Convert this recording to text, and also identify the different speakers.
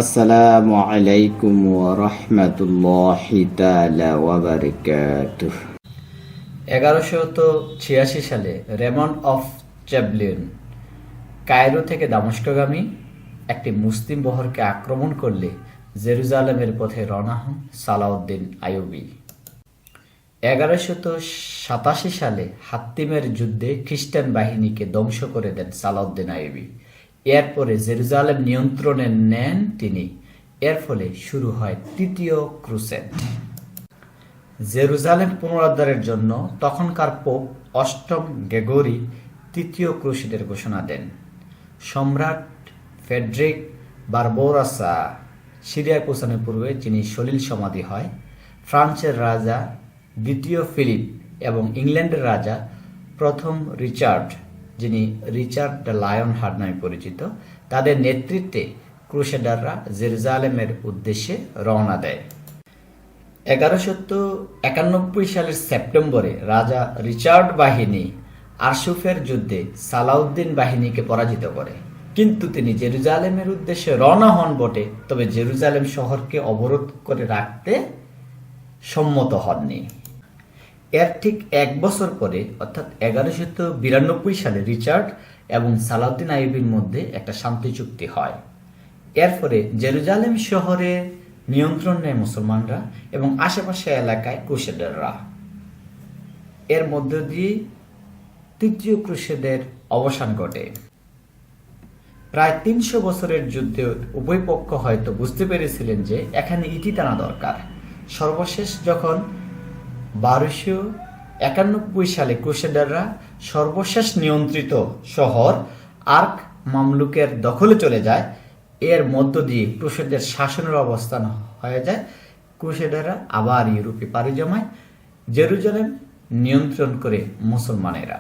Speaker 1: আসসালামু আলাইকুম ওয়া রাহমাতুল্লাহি তাআলা ওয়া বারাকাতুহু।
Speaker 2: 1186 সালে রেমন্ড অফ চ্যাবলিন কায়রো থেকে দামেস্কগামী একটি মুসলিম বহরকে আক্রমণ করলে জেরুজালেমের পথে রওনা হন সালাউদ্দিন আইয়ুবী। 1187 সালে হাত্তিমের যুদ্ধে খ্রিস্টান বাহিনীকে ধ্বংস করে দেন সালাউদ্দিন আইয়ুবী। এরপরে জেরুজালেম নিয়ন্ত্রণে নেন তিনি। এর ফলে শুরু হয় তৃতীয় ক্রুসেড। জেরুজালেম পুনরুদ্ধারের জন্য তখনকার পোপ অষ্টম গ্রেগরি তৃতীয় ক্রুসেডের ঘোষণা দেন। সম্রাট ফ্রেডরিক বারবোরাসা সিরিয়ায় পৌঁছানোর পূর্বে যিনি সলিল সমাধি হয়, ফ্রান্সের রাজা দ্বিতীয় ফিলিপ এবং ইংল্যান্ডের রাজা প্রথম রিচার্ড, যিনি রিচার্ড দ্য লায়ন হার্ট নামে পরিচিত, তাদের নেতৃত্বে ক্রুসেডাররা জেরুজালেমের উদ্দেশ্যে রওনা দেয়। 1191 সালের সেপ্টেম্বরে রাজা রিচার্ড বাহিনী আরশুফের যুদ্ধে সালাউদ্দিন বাহিনীকে পরাজিত করে, কিন্তু তিনি জেরুজালেমের উদ্দেশ্যে রওনা হন বটে, তবে জেরুজালেম শহরকে অবরোধ করে রাখতে সম্মত হননি। এর ঠিক এক বছর পরে অর্থাৎ 1192 সালে রিচার্ড এবং সালাউদ্দিন আইয়ুবীর মধ্যে একটা শান্তি চুক্তি হয়। এর ফলে জেরুজালেম শহরে নিয়ন্ত্রণ নেয় মুসলমানরা এবং আশেপাশে এলাকায় ক্রুসেডাররা। এর মধ্য দিয়ে তৃতীয় ক্রুসেডের অবসান ঘটে। প্রায় 300 বছরের যুদ্ধে উভয় পক্ষ হয়তো বুঝতে পেরেছিলেন যে এখানে ইতি টানা দরকার। সর্বশেষ যখন 1291 সালে ক্রুসেডাররা সর্বশেষ নিয়ন্ত্রিত শহর আর্ক মামলুকের দখলে চলে যায়, এর মধ্য দিয়ে ক্রুসেডের শাসনের অবস্থান হয়ে যায়। ক্রুসেডাররা আবার ইউরোপে পাড়ি জমায়, জেরুজালেম নিয়ন্ত্রণ করে মুসলমানেরা।